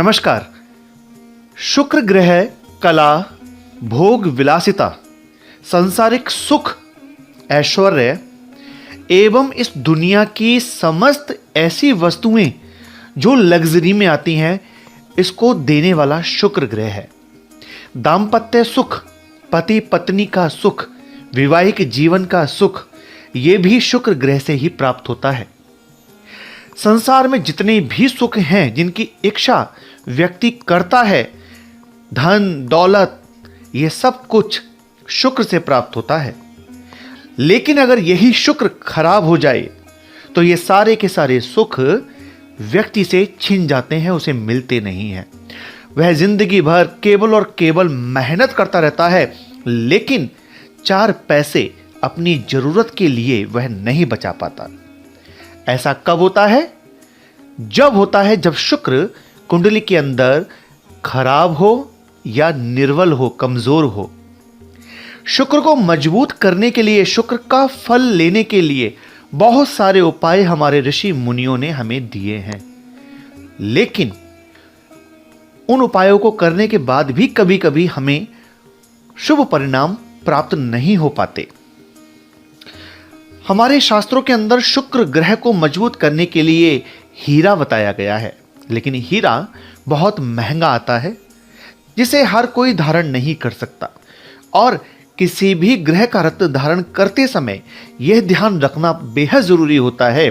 नमस्कार। शुक्र ग्रह कला, भोग विलासिता, सांसारिक सुख, ऐश्वर्य एवं इस दुनिया की समस्त ऐसी वस्तुएं जो लग्जरी में आती हैं, इसको देने वाला शुक्र ग्रह है। दाम्पत्य सुख, पति पत्नी का सुख, वैवाहिक जीवन का सुख, ये भी शुक्र ग्रह से ही प्राप्त होता है। संसार में जितने भी सुख हैं जिनकी इच्छा व्यक्ति करता है, धन दौलत, ये सब कुछ शुक्र से प्राप्त होता है। लेकिन अगर यही शुक्र खराब हो जाए तो ये सारे के सारे सुख व्यक्ति से छिन जाते हैं, उसे मिलते नहीं हैं। वह जिंदगी भर केवल और केवल मेहनत करता रहता है, लेकिन 4 पैसे अपनी जरूरत के लिए वह नहीं बचा पाता। ऐसा कब होता है? जब होता है जब शुक्र कुंडली के अंदर खराब हो या निर्बल हो, कमजोर हो। शुक्र को मजबूत करने के लिए, शुक्र का फल लेने के लिए बहुत सारे उपाय हमारे ऋषि मुनियों ने हमें दिए हैं, लेकिन उन उपायों को करने के बाद भी कभी कभी हमें शुभ परिणाम प्राप्त नहीं हो पाते। हमारे शास्त्रों के अंदर शुक्र ग्रह को मजबूत करने के लिए हीरा बताया गया है, लेकिन हीरा बहुत महंगा आता है जिसे हर कोई धारण नहीं कर सकता। और किसी भी ग्रह का रत्न धारण करते समय यह ध्यान रखना बेहद जरूरी होता है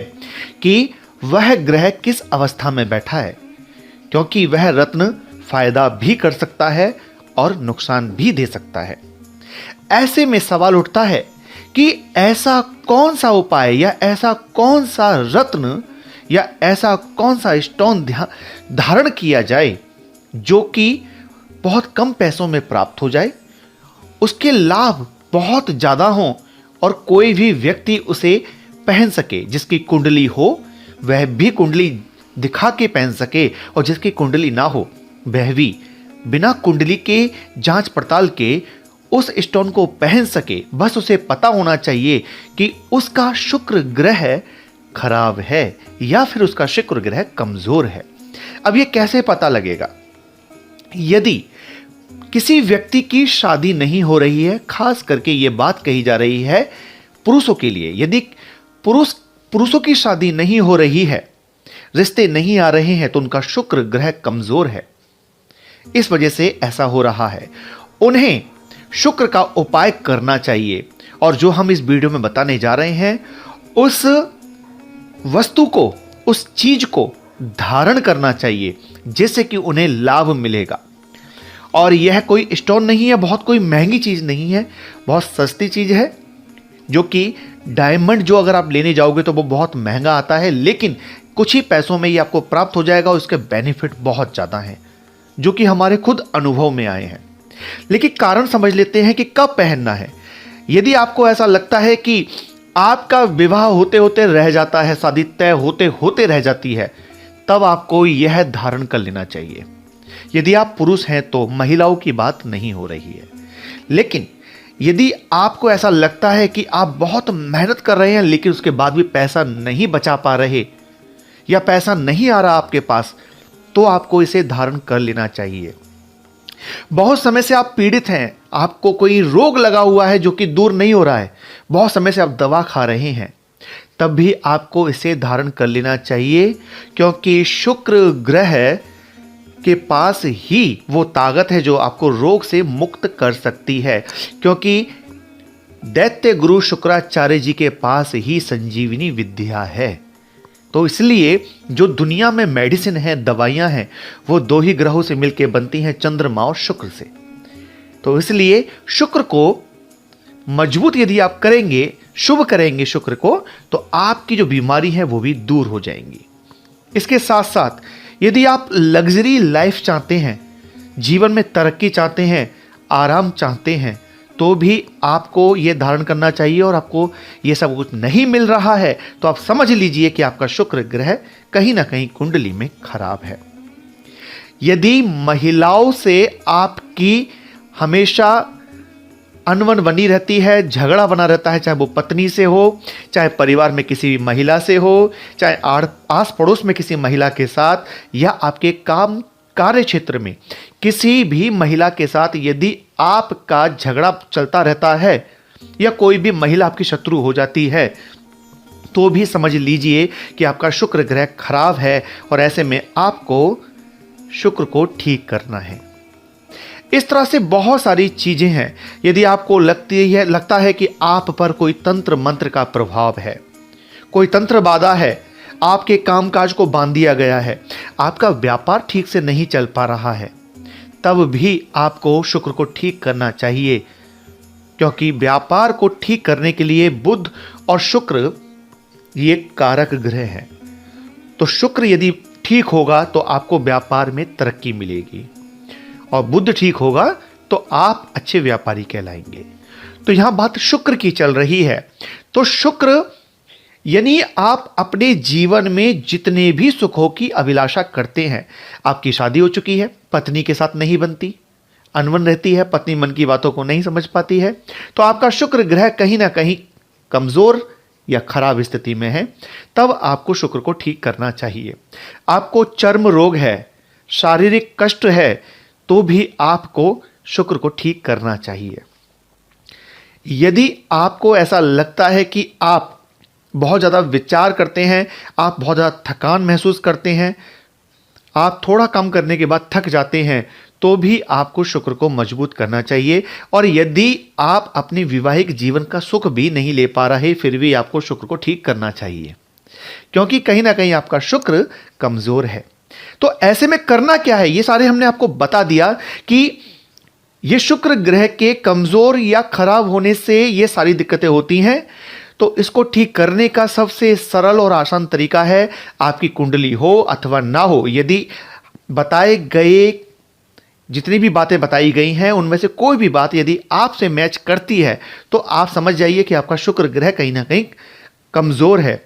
कि वह ग्रह किस अवस्था में बैठा है, क्योंकि वह रत्न फायदा भी कर सकता है और नुकसान भी दे सकता है। ऐसे में सवाल उठता है कि ऐसा कौन सा उपाय या ऐसा कौन सा रत्न या ऐसा कौन सा स्टोन धारण किया जाए जो कि बहुत कम पैसों में प्राप्त हो जाए, उसके लाभ बहुत ज़्यादा हों और कोई भी व्यक्ति उसे पहन सके। जिसकी कुंडली हो वह भी कुंडली दिखा के पहन सके, और जिसकी कुंडली ना हो वह भी बिना कुंडली के जांच पड़ताल के उस स्टोन को पहन सके। बस उसे पता होना चाहिए कि उसका शुक्र ग्रह खराब है या फिर उसका शुक्र ग्रह कमजोर है। अब यह कैसे पता लगेगा? यदि किसी व्यक्ति की शादी नहीं हो रही है, खास करके यह बात कही जा रही है पुरुषों के लिए, यदि पुरुषों की शादी नहीं हो रही है, रिश्ते नहीं आ रहे हैं, तो उनका शुक्र ग्रह कमजोर है। इस वजह से ऐसा हो रहा है। उन्हें शुक्र का उपाय करना चाहिए, और जो हम इस वीडियो में बताने जा रहे हैं उस वस्तु को, उस चीज को धारण करना चाहिए, जिससे कि उन्हें लाभ मिलेगा। और यह कोई स्टोन नहीं है, बहुत कोई महंगी चीज नहीं है, बहुत सस्ती चीज है, जो कि डायमंड जो अगर आप लेने जाओगे तो वो बहुत महंगा आता है, लेकिन कुछ ही पैसों में ये आपको प्राप्त हो जाएगा। उसके बेनिफिट बहुत ज्यादा हैं, जो कि हमारे खुद अनुभव में आए हैं। लेकिन कारण समझ लेते हैं कि कब पहनना है। यदि आपको ऐसा लगता है कि आपका विवाह होते होते रह जाता है, शादी तय होते होते रह जाती है, तब आपको यह धारण कर लेना चाहिए। यदि आप पुरुष हैं तो महिलाओं की बात नहीं हो रही है। लेकिन यदि आपको ऐसा लगता है कि आप बहुत मेहनत कर रहे हैं लेकिन उसके बाद भी पैसा नहीं बचा पा रहे या पैसा नहीं आ रहा आपके पास, तो आपको इसे धारण कर लेना चाहिए। बहुत समय से आप पीड़ित हैं, आपको कोई रोग लगा हुआ है जो कि दूर नहीं हो रहा है, बहुत समय से आप दवा खा रहे हैं, तब भी आपको इसे धारण कर लेना चाहिए, क्योंकि शुक्र ग्रह के पास ही वो ताकत है जो आपको रोग से मुक्त कर सकती है। क्योंकि दैत्य गुरु शुक्राचार्य जी के पास ही संजीवनी विद्या है। तो इसलिए जो दुनिया में मेडिसिन है, दवाइयां हैं, वो 2 ही ग्रहों से मिलकर बनती हैं, चंद्रमा और शुक्र से। तो इसलिए शुक्र को मजबूत यदि आप करेंगे, शुभ करेंगे शुक्र को, तो आपकी जो बीमारी है वो भी दूर हो जाएंगी। इसके साथ साथ यदि आप लग्जरी लाइफ चाहते हैं, जीवन में तरक्की चाहते हैं, आराम चाहते हैं, तो भी आपको ये धारण करना चाहिए। और आपको ये सब कुछ नहीं मिल रहा है तो आप समझ लीजिए कि आपका शुक्र ग्रह कहीं ना कहीं कुंडली में खराब है। यदि महिलाओं से आपकी हमेशा अनबन बनी रहती है, झगड़ा बना रहता है, चाहे वो पत्नी से हो, चाहे परिवार में किसी महिला से हो, चाहे आस पड़ोस में किसी महिला के साथ, या आपके काम कार्य क्षेत्र में किसी भी महिला के साथ यदि आपका झगड़ा चलता रहता है या कोई भी महिला आपकी शत्रु हो जाती है, तो भी समझ लीजिए कि आपका शुक्र ग्रह खराब है और ऐसे में आपको शुक्र को ठीक करना है। इस तरह से बहुत सारी चीजें हैं। यदि आपको लगता है कि आप पर कोई तंत्र मंत्र का प्रभाव है, कोई तंत्र बाधा है, आपके कामकाज को बांध दिया गया है, आपका व्यापार ठीक से नहीं चल पा रहा है, तब भी आपको शुक्र को ठीक करना चाहिए, क्योंकि व्यापार को ठीक करने के लिए बुध और शुक्र ये कारक ग्रह हैं। तो शुक्र यदि ठीक होगा तो आपको व्यापार में तरक्की मिलेगी और बुध ठीक होगा तो आप अच्छे व्यापारी कहलाएंगे। तो यहां बात शुक्र की चल रही है। तो शुक्र यानी आप अपने जीवन में जितने भी सुखों की अभिलाषा करते हैं, आपकी शादी हो चुकी है, पत्नी के साथ नहीं बनती, अनबन रहती है, पत्नी मन की बातों को नहीं समझ पाती है, तो आपका शुक्र ग्रह कहीं ना कहीं कमजोर या खराब स्थिति में है, तब आपको शुक्र को ठीक करना चाहिए। आपको चर्म रोग है, शारीरिक कष्ट है, तो भी आपको शुक्र को ठीक करना चाहिए। यदि आपको ऐसा लगता है कि आप बहुत ज़्यादा विचार करते हैं, आप बहुत ज़्यादा थकान महसूस करते हैं, आप थोड़ा काम करने के बाद थक जाते हैं, तो भी आपको शुक्र को मजबूत करना चाहिए। और यदि आप अपने वैवाहिक जीवन का सुख भी नहीं ले पा रहे, फिर भी आपको शुक्र को ठीक करना चाहिए, क्योंकि कहीं ना कहीं आपका शुक्र कमजोर है। तो ऐसे में करना क्या है, ये सारे हमने आपको बता दिया कि ये शुक्र ग्रह के कमजोर या खराब होने से ये सारी दिक्कतें होती हैं। तो इसको ठीक करने का सबसे सरल और आसान तरीका है, आपकी कुंडली हो अथवा ना हो, यदि बताए गए जितनी भी बातें बताई गई हैं उनमें से कोई भी बात यदि आपसे मैच करती है, तो आप समझ जाइए कि आपका शुक्र ग्रह कहीं ना कहीं कमजोर है।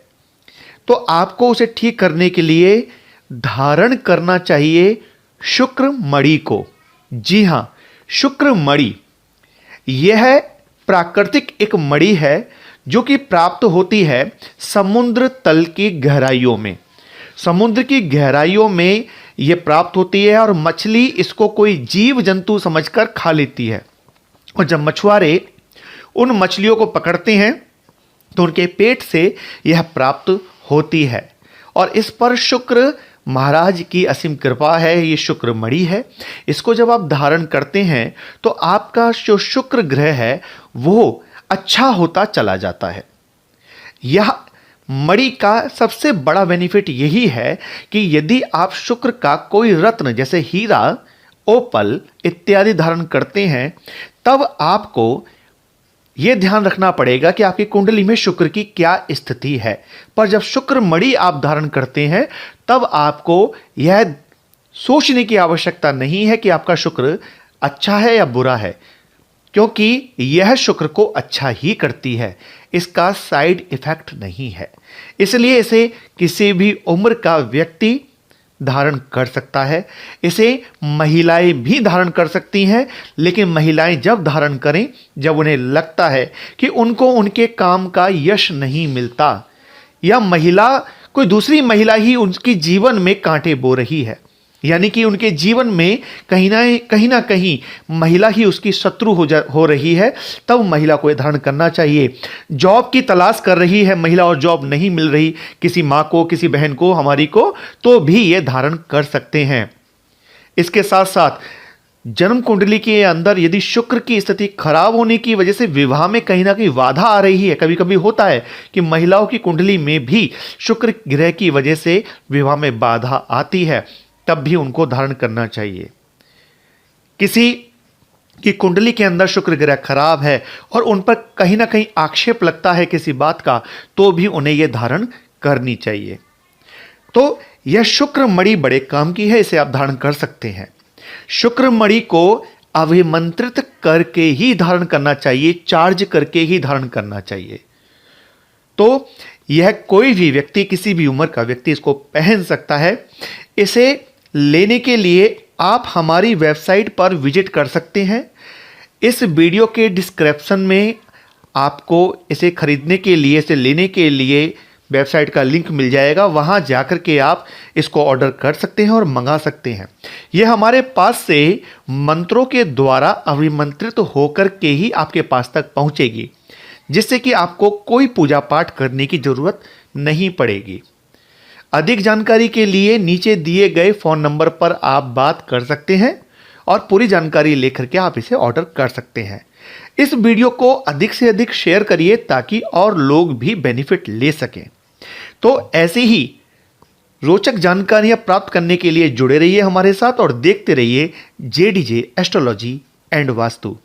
तो आपको उसे ठीक करने के लिए धारण करना चाहिए शुक्र मणि को। जी हां, शुक्र मणि यह प्राकृतिक एक मणि है जो कि प्राप्त होती है समुद्र तल की गहराइयों में। समुद्र की गहराइयों में यह प्राप्त होती है और मछली इसको कोई जीव जंतु समझकर खा लेती है। और जब मछुआरे उन मछलियों को पकड़ते हैं तो उनके पेट से यह प्राप्त होती है। और इस पर शुक्र महाराज की असीम कृपा है। ये शुक्र मणि है, इसको जब आप धारण करते हैं तो आपका जो शुक्र ग्रह है वो अच्छा होता चला जाता है। यह मणि का सबसे बड़ा बेनिफिट यही है कि यदि आप शुक्र का कोई रत्न जैसे हीरा, ओपल इत्यादि धारण करते हैं, तब आपको यह ध्यान रखना पड़ेगा कि आपकी कुंडली में शुक्र की क्या स्थिति है। पर जब शुक्र मणि आप धारण करते हैं तब आपको यह सोचने की आवश्यकता नहीं है कि आपका शुक्र अच्छा है या बुरा है, क्योंकि यह शुक्र को अच्छा ही करती है, इसका साइड इफेक्ट नहीं है। इसलिए इसे किसी भी उम्र का व्यक्ति धारण कर सकता है। इसे महिलाएं भी धारण कर सकती हैं, लेकिन महिलाएं जब धारण करें जब उन्हें लगता है कि उनको उनके काम का यश नहीं मिलता या महिला कोई दूसरी महिला ही उनके जीवन में कांटे बो रही है, यानी कि उनके जीवन में कहीं ना कहीं महिला ही उसकी शत्रु हो रही है, तब महिला को यह धारण करना चाहिए। जॉब की तलाश कर रही है महिला और जॉब नहीं मिल रही किसी माँ को, किसी बहन को, हमारी को, तो भी ये धारण कर सकते हैं। इसके साथ साथ जन्म कुंडली के अंदर यदि शुक्र की स्थिति खराब होने की वजह से विवाह में कहीं ना कहीं बाधा आ रही है, कभी कभी होता है कि महिलाओं की कुंडली में भी शुक्र ग्रह की वजह से विवाह में बाधा आती है, तब भी उनको धारण करना चाहिए। किसी की कुंडली के अंदर शुक्र ग्रह खराब है और उन पर कहीं ना कहीं आक्षेप लगता है किसी बात का, तो भी उन्हें यह धारण करनी चाहिए। तो यह शुक्र मणि बड़े काम की है, इसे आप धारण कर सकते हैं। शुक्र मणि को अभिमंत्रित करके ही धारण करना चाहिए, चार्ज करके ही धारण करना चाहिए। तो यह कोई भी व्यक्ति, किसी भी उम्र का व्यक्ति इसको पहन सकता है। इसे लेने के लिए आप हमारी वेबसाइट पर विजिट कर सकते हैं। इस वीडियो के डिस्क्रिप्शन में आपको इसे खरीदने के लिए, इसे लेने के लिए वेबसाइट का लिंक मिल जाएगा, वहाँ जाकर के आप इसको ऑर्डर कर सकते हैं और मंगा सकते हैं। ये हमारे पास से मंत्रों के द्वारा अभिमंत्रित होकर के ही आपके पास तक पहुँचेगी, जिससे कि आपको कोई पूजा पाठ करने की ज़रूरत नहीं पड़ेगी। अधिक जानकारी के लिए नीचे दिए गए फ़ोन नंबर पर आप बात कर सकते हैं और पूरी जानकारी लेकर के आप इसे ऑर्डर कर सकते हैं। इस वीडियो को अधिक से अधिक शेयर करिए ताकि और लोग भी बेनिफिट ले सकें। तो ऐसे ही रोचक जानकारियां प्राप्त करने के लिए जुड़े रहिए हमारे साथ और देखते रहिए JDJ एस्ट्रोलॉजी एंड वास्तु।